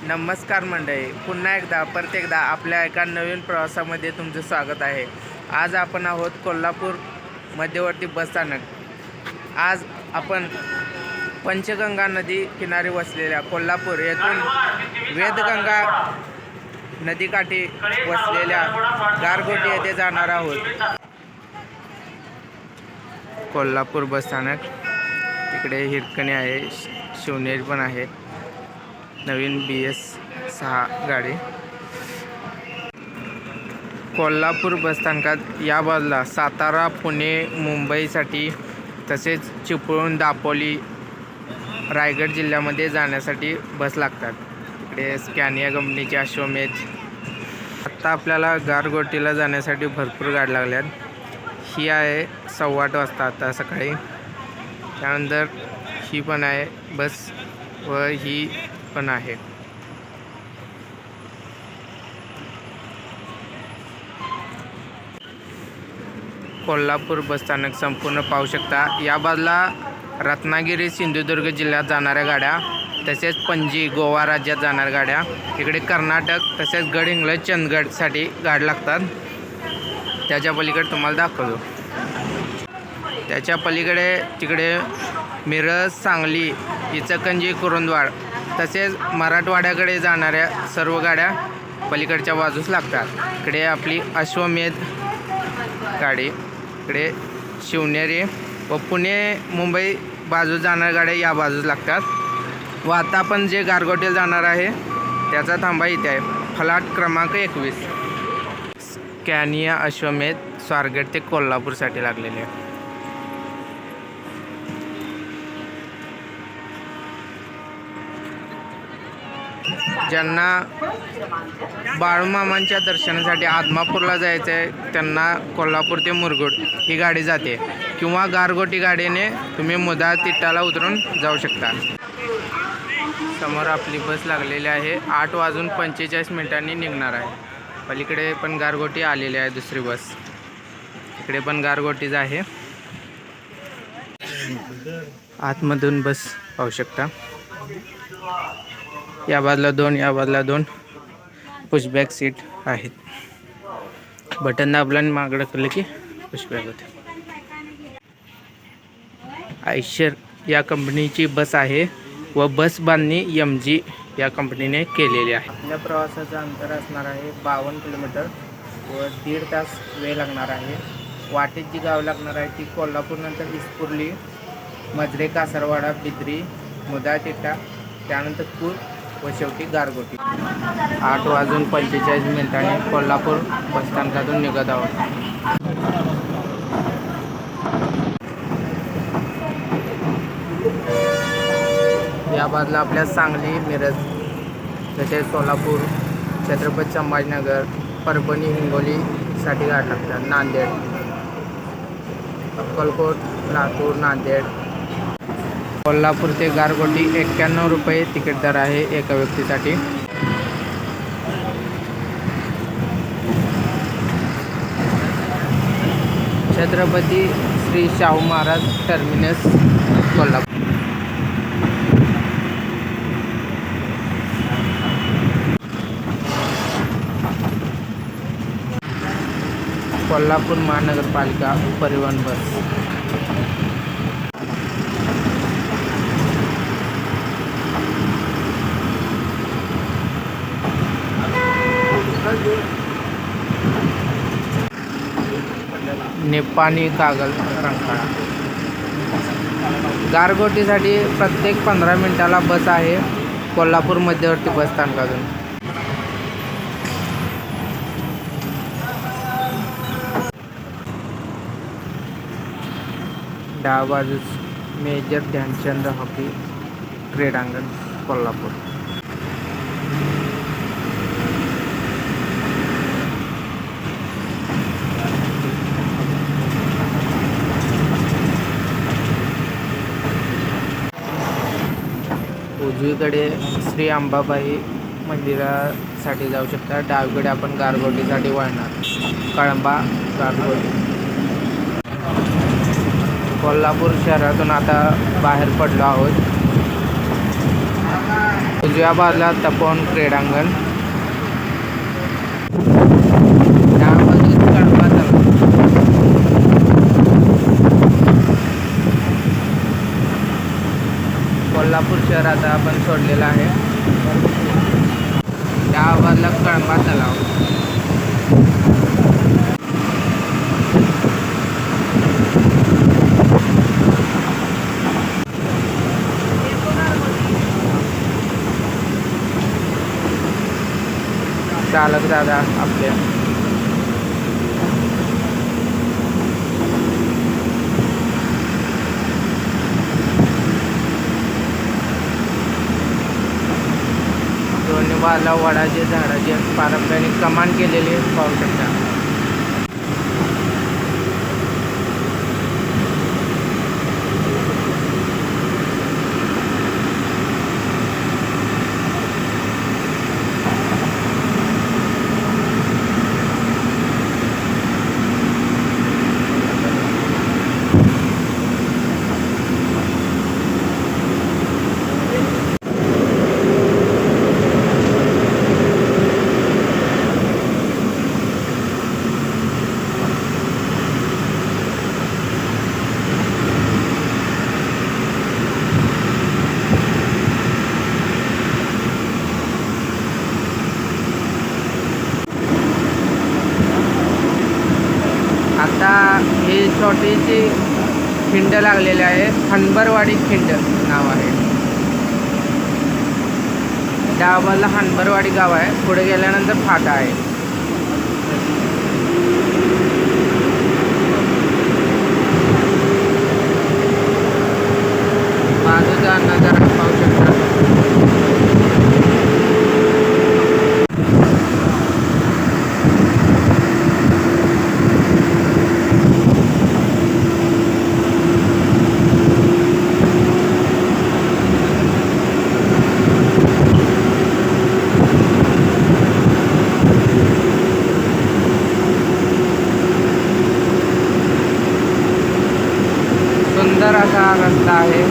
नमस्कार मंडळी, पुन्हा एकदा परत एकदा आपल्या एका नवीन प्रवासामध्ये तुमचं स्वागत आहे। आज आपण आहोत कोल्हापूर मध्यवर्ती बसस्थानक। आज आपण पंचगंगा नदी किनारी वसलेल्या कोल्हापूर येथून वेदगंगा नदीकाठी वसलेल्या गारगोटी येथे जाणार आहोत। कोल्हापूर बसस्थानक, इकडे हिरकणी आहे, शिवनेरी पण आहे, नवीन BS6 गाडी। कोल्हापूर बसस्थानकात या बाजूला सातारा, पुणे, मुंबईसाठी तसेच चिपळूण, दापोली, रायगड जिल्ह्यामध्ये जाण्यासाठी बस लागतात। इकडे स्कॅनिया कंपनीचे अश्वमेध। आत्ता आपल्याला गारगोटीला जाण्यासाठी भरपूर गाड्या लागल्यात। ही आहे 8:15 वाजता आता सकाळी। त्यानंतर ही पण आहे बस व ही पण आहे। कोल्हापूर बसस्थानक संपूर्ण पाहू शकता। या बाजूला रत्नागिरी, सिंधुदुर्ग जिल्ह्यात जाणाऱ्या गाड्या, तसेच पणजी, गोवा राज्यात जाणाऱ्या गाड्या, इकडे कर्नाटक तसेच गडहिंग्लज, चंदगडसाठी गाड्या लागतात। त्याच्या पलीकडे तुम्हाला दाखवतो, त्याच्या पलीकडे तिकडे मिरज, सांगली, इचलकरंजी, कुरुंदवाड तसेच मराठवाड्याकडे जाणाऱ्या सर्व गाड्या पलीकडच्या बाजूस लागतात। इकडे आपली अश्वमेध गाडी, इकडे शिवनेरी व पुणे, मुंबई बाजूस जाणाऱ्या गाड्या या बाजूस लागतात। व आता आपण जे गारगोटीला जाणार आहे त्याचा थांबा इथे आहे, फलाट क्रमांक 21। स्कॅनिया अश्वमेध स्वारगेट ते कोल्हापूरसाठी लागलेले आहे। ज्यांना बाळूमामांच्या दर्शनासाठी आदमापूरला जायचं आहे त्यांना कोल्हापूर ते मुरगुड ही गाडी जाते, किंवा गारगोटी गाडीने तुम्ही मुदा तिट्टाला उतरून जाऊ शकता। समोर आपली बस लागलेली आहे, 8:45 निघणार आहे। पलीकडे पण गारगोटी आलेली आहे, दुसरी बस। इकडे पण गारगोटीच आहे। आतमधून बस पाहू शकता। या बाजूला 2, या बाजूला 2 पुशबॅक सीट आहेत। बटन दाबल्याने मागं ढकललं की पुशबॅक होते। आयशर या कंपनीची बस आहे व बस बांधणी MG या कंपनीने केलेली आहे। आपल्या प्रवासाचं अंतर असणार आहे 52 किलोमीटर व 1.5 तास वेळ लागणार आहे। वाटेत जी गावं लागणार आहे ती कोल्हापूर नंतर इस्पुर्ली, मजरे, कासारवाडा, बिद्री, मुदा तिट्टा, त्यानंतर पूर व शेवटी गारगोटी। 8:45 कोल्हापूर बसस्थानकातून निघत आहोत। या बाजूला आपल्या सांगली, मिरज तसेच सोलापूर, छत्रपती संभाजीनगर, परभणी, हिंगोलीसाठी गाड्या लागतात। नांदेड, अक्कलकोट, लातूर, नांदेड। कोल्हापूर ते गारगोटी 91 रुपये तिकीट दर आहे एका व्यक्तीसाठी। छत्रपती श्री शाहू महाराज टर्मिनस, कोल्हापूर। कोल्हापूर महानगरपालिका परिवहन बस। निपाणी, कागल, रंकाळा। गारगोटीसाठी प्रत्येक 15 मिनिटाला बस आहे कोल्हापूर मध्यवर्ती बसस्थानकातून। डाव्या बाजूस मेजर ध्यानचंद हॉकी क्रीडांगण, कोल्हापूर। उजवीकडे श्री अंबाबाई मंदिरासाठी जाऊ शकता। डावीकडे आपण गारगोटीसाठी वळणार, कळंबा, गारगोटी। कोल्हापूर शहरातून आता बाहेर पडलो आहोत। उजव्या बाजूला तपोवन क्रीडांगण, डाव्या बाजूला कळंबा तलाव. कोल्हापूर शहर आता आपण सोडलेलं आहे. डाव्या बाजूला कळंबा तलाव. चालक दादा आपल्या दोन्ही बाजूला वडाचे झाडाचे पारंपरिक कमान केलेले पाहू शकता. आता हे छोटीशी खिंड लागलेली आहे. हनबरवाडी खिंड नाव आहे. डाव्या बाजूला हनबरवाडी गाव आहे. पुढे गेल्यानंतर फाटा आहे. बाजूचा नजारा पाहू शकता. सुंदर असा रस्ता आहे.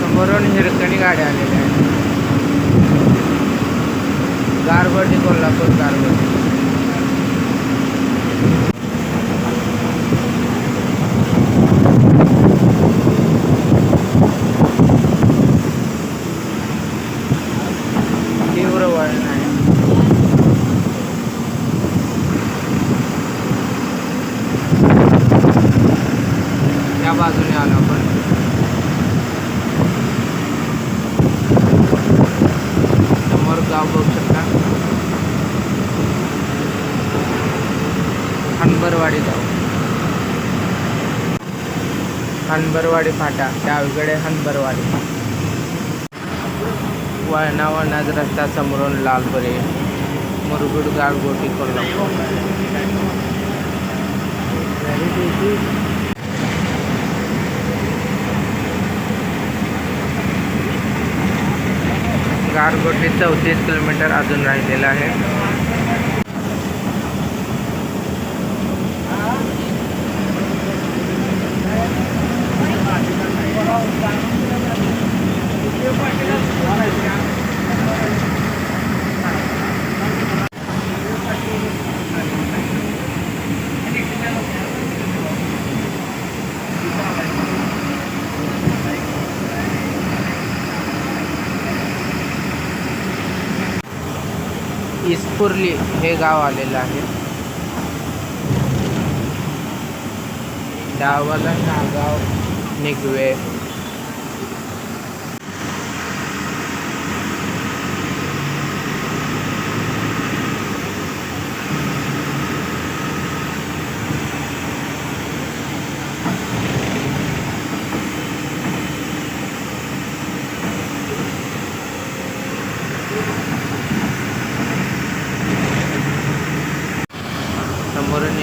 समोरून हिरकणी गाड्या आलेल्या आहेत. गारगोटी कोल्हापूर गारगोटी. तीव्र वळण आहे. या बाजूने आलो आपण. समोर गाव बघू शकता. हनबरवाडी गाव. हनबरवाडी फाटा डावीकडे हनबरवाडी. वळणावळणाचा रस्ता समोरून लालपरे मुरगुड गारगोटी कोल्हापूर. गारगोटी 34 किलोमीटर अजून राहिलेला आहे. इस्पुर्ली हे गाव आलेलं आहे. डावाला नागाव निगवे.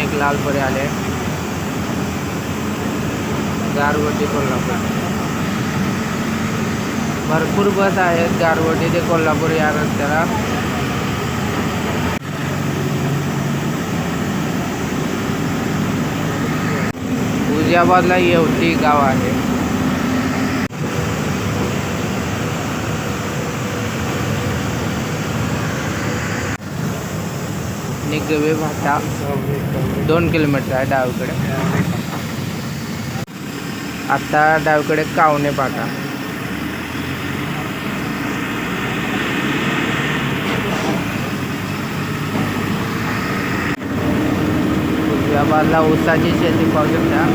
एक लालपरी आले, गारगोटी कोल्हापूर. भरपूर बस आहेत गारगोटी ते कोल्हापूर या रस्त्याला. उजव्या बाजूला येवती गाव आहे. निगवे फाटा 2 किलोमीटर आहे डावीकडे. आता डावीकडे कावणे फाटा. उजव्या बाजूला ऊसाची शेती पाहू शकता.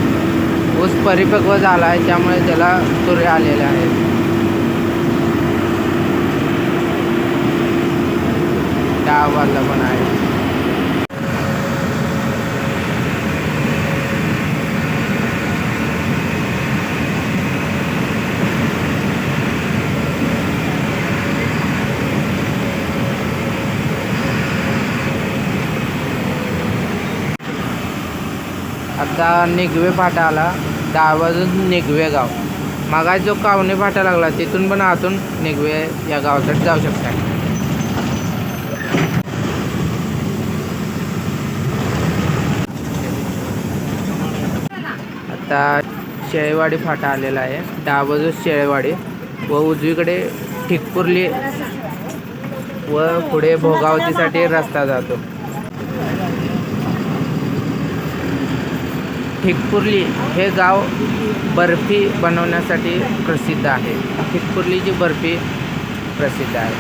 ऊस परिपक्व झाला आहे त्यामुळे त्याला तुरे आलेले आहेत. डावा बाजूला पण आहे. आता निगवे फाटा आला. डाव्या बाजून निगवे गाव. मागा जो कावणे फाटा लागला तिथून पण आतून निगवे या गावासाठी जाऊ शकता. आता शेळेवाडी फाटा आलेला आहे. डाव्या बाजूस शेळेवाडी व उजवीकडे ठिकपुर्ली व पुढे भोगावतीसाठी रस्ता जातो. ठिकपुर्ली हे गाव बर्फी बनवण्यासाठी प्रसिद्ध आहे. ठिकपुर्लीची बर्फी प्रसिद्ध आहे.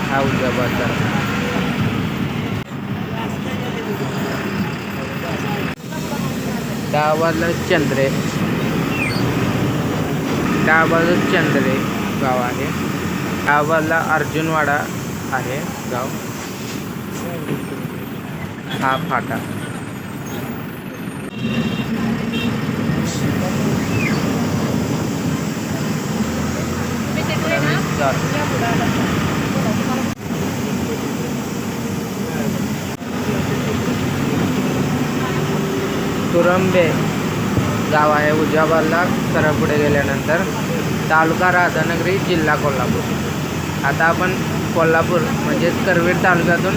हा उजव्या बाजूला. डाव्या बाजूला चंद्रे. डाव्या बाजूला चंद्रे गाव आहे. डाव्या बाजूला अर्जुनवाडा आहे गाव. हा फाटा. तुरंबे गाव आहे उजव्या बाजूला. सरळ पुढे गेल्यानंतर तालुका राधानगरी, जिल्हा कोल्हापूर. आता आपण कोल्हापूर म्हणजेच करवीर तालुक्यातून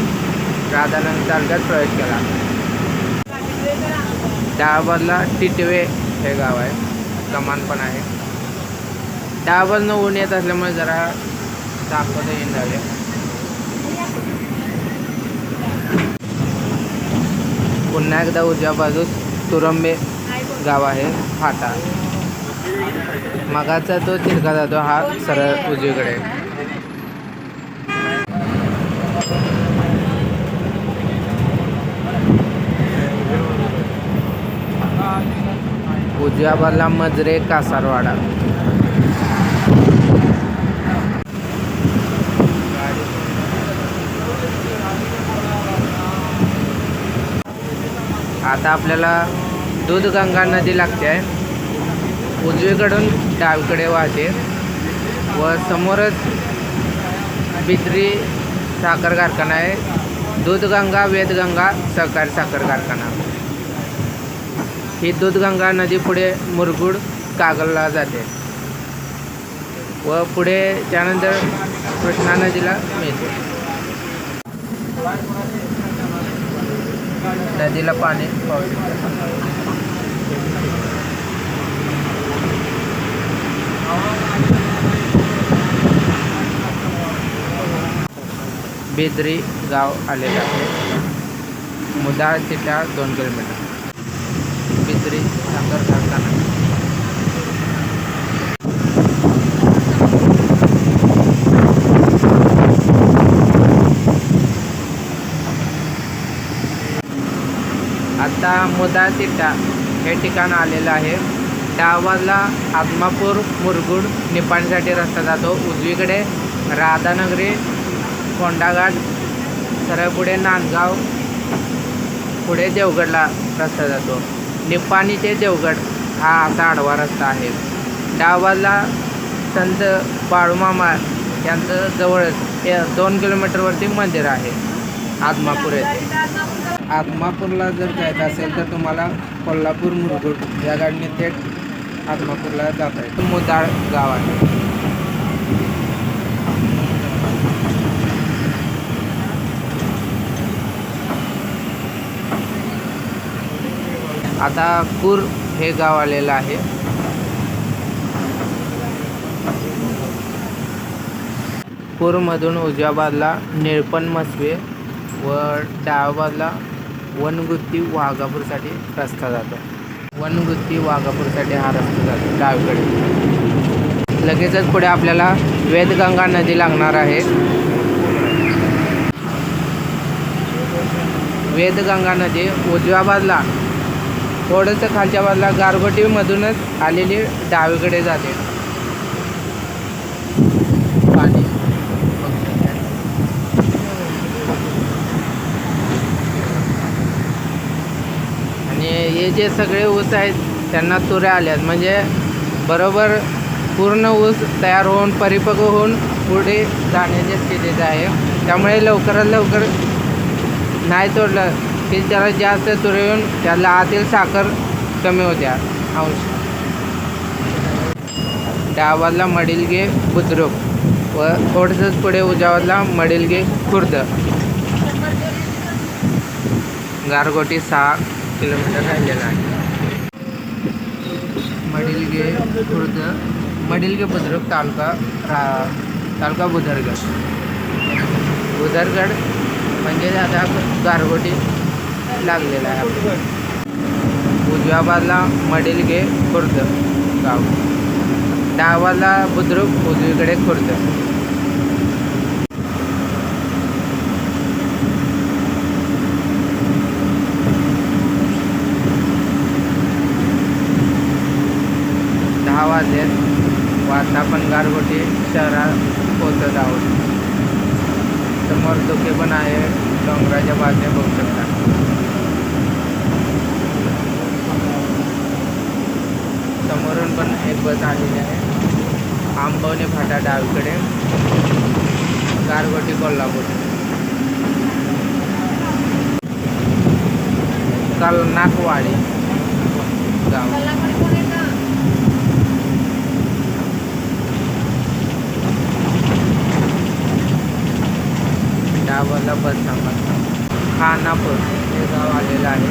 राधानगरी तालुक्यात प्रवेश केला. डाव्या बाजूला टिटवे हे गाव आहे. कमान पण आहे. डाव्या बाजूनं ऊन येत असल्यामुळे जरा दाखवता येईन झाले. पुन्हा एकदा उजव्या बाजूस तुरंबे गाव आहे. फाटा. मगाचा तो तिरका जातो हा सरळ उजवीकडे. उजव्या बाजूला मजरे कासारवाडा. आता आपल्याला दूधगंगा नदी लागते आहे. उजवीकडून डावीकडे वाहते व समोरच बिद्री साखर कारखाना आहे. दूधगंगा वेदगंगा सहकारी साखर कारखाना. ही दूधगंगा नदी पुढे मुरगुड कागलला जाते व पुढे त्यानंतर कृष्णा नदीला मिळते. नदीला पाणी पाऊस. बेदरी गाव आलेलं आहे. मुदाळ तिटा 2 किलोमीटर. बेदरी साखर कारखाना. आता मुदाळ तिट्टा हे ठिकाण आलेलं आहे. डाव्या बाजूला आदमापूर, मुरगुड, निपाणीसाठी रस्ता जातो. उजवीकडे राधानगरी, कोंडाघाट, सरळ पुढे नांदगाव, पुढे देवगडला रस्ता जातो. निपाणी ते देवगड हा असा आडवा रस्ता आहे. डाव्या बाजूला संत बाळूमामा यांचं जवळच 2 किलोमीटरवरती मंदिर आहे आदमापूर येथे. आदमापूरला जर जायचं असेल तर तुम्हाला कोल्हापूर मुरगुड या गाडीने थेट आदमापूरला जाता येतं. मुदाळ गाव आहे. आता कूर हे गाव आलेलं आहे. कूरमधून उजव्या बाजूला निळपण मसवे व डाव्या बाजूला वनगुत्ती वाघापूरसाठी रस्ता जातो. वनगुत्ती वाघापूरसाठी हा रस्ता जातो डावीकडे. लगेचच पुढे आपल्याला वेदगंगा नदी लागणार आहे. वेदगंगा नदी उजव्या बाजूला थोडंसं खालच्या बाजूला गारगोटीमधूनच आलेली डावीकडे जाते. पाणी आणि हे जे सगळे ऊस आहेत त्यांना तुऱ्या आल्यात, म्हणजे बरोबर पूर्ण ऊस तयार होऊन परिपक्व होऊन पुढे जाण्याच्या स्थितीत आहे. त्यामुळे लवकरात लवकर नाही तोडलं की त्याला जास्त तुरे येऊन त्याला आतील साखर कमी होत्या अंश. डाव्या बाजूला मडिलगे बुद्रुक व थोडंसंच पुढे उजव्या बाजूला मडिलगे खुर्द. गारगोटी 6 किलोमीटर राहिलेला आहे. मडिलगे खुर्द, मडिलगे बुद्रुक तालुका बुधरगड. बुधरगड म्हणजे आता गारगोटी लागलेला आहे. उजव्या बाजूला मडिलगे खुर्द गाव, डाव्या बाजूला बुद्रुक, उजवीकडे खुर्द. वाजता आपण गारगोटी शहरात पोहोचत आहोत. समोर धुके पण आहे, डोंगराच्या बाजूने बघू शकता. समोरून पण एक बस आलेली आहे. आंबवणे फाटा डावीकडे, गारगोटी कोल्हापूर. कलनाकवाडी गाव. डावाला बस थांबा. खानापूर हे गाव आलेलं आहे.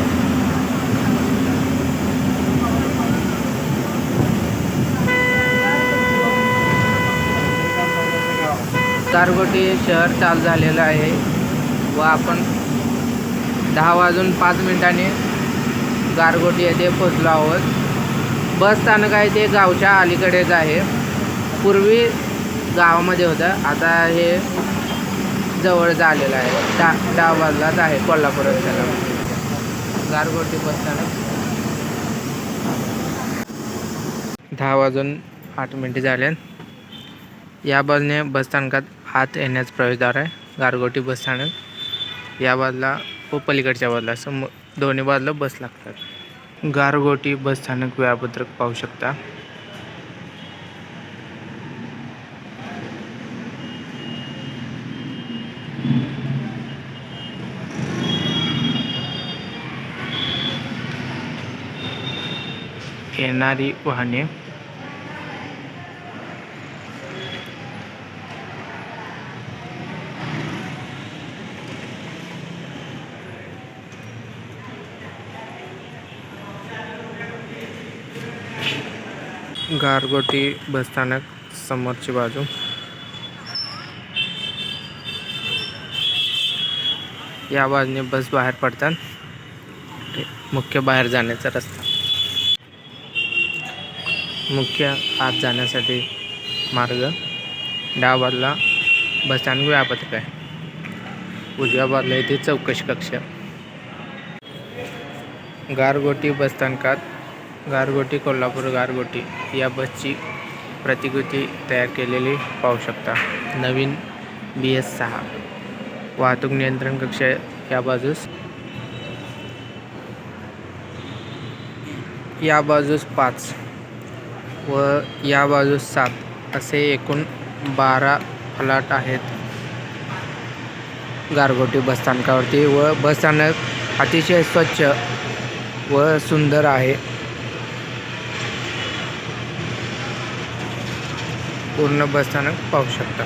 गारगोटी शहर चालू झालेलं आहे व आपण 10:05 गारगोटी येथे पोचलो आहोत. बस स्थानक आहे ते गावच्या अलीकडेच आहे. पूर्वी गावामध्ये होतं, आता हे जवळ झालेलं आहे. डाव्या बाजूलाच आहे कोल्हापूर रस्त्याला गारगोटी बस स्थानक. 10:08 झाले. या बाजूने बस स्थानकात आत येण्याचं प्रवेशद्वार आहे. गारगोटी बस स्थानक या बाजूला व पलीकडच्या बाजूला दोन्ही बाजूला बस लागतात. गारगोटी बस स्थानक वेळापत्रक पाहू शकता. येणारी वाहने गारगोटी बसस्थानक समोरची बाजू. या बाजूने बस बाहेर पडतात. मुख्य बाहेर जाण्याचा रस्ता. मुख्य आत जाण्यासाठी मार्ग. डाव्या बाजूला बसस्थानक वेळापत्रक आहे. उजव्या बाजूला इथे चौकशी कक्ष. गारगोटी बसस्थानकात गारगोटी कोल्हापूर गारगोटी या बसची प्रतिकृती तयार केलेली पाहू शकता. नवीन BS6 वाहतूक नियंत्रण कक्ष या बाजूस, या बाजूस 5 व या बाजूस 7 असे एकूण 12 फलाट आहेत गारगोटी बसस्थानकावरती. व बसस्थानक अतिशय स्वच्छ व सुंदर आहे. पूर्ण बसस्थानक पाहू शकता.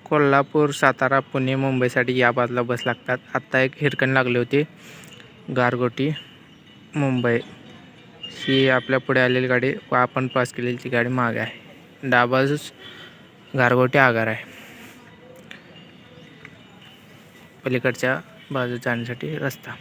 कोल्हापूर, सातारा, पुणे, मुंबईसाठी या बाजूला बस लागतात. आत्ता एक हिरकण लागली होती. गारगोटी मुंबई ही आपल्या पुढे आलेली गाडी व आपण पास केलेली ती गाडी मागे आहे. डावा बाजूस गारगोटी आगार आहे. पलीकडच्या बाजूस जाण्यासाठी रस्ता.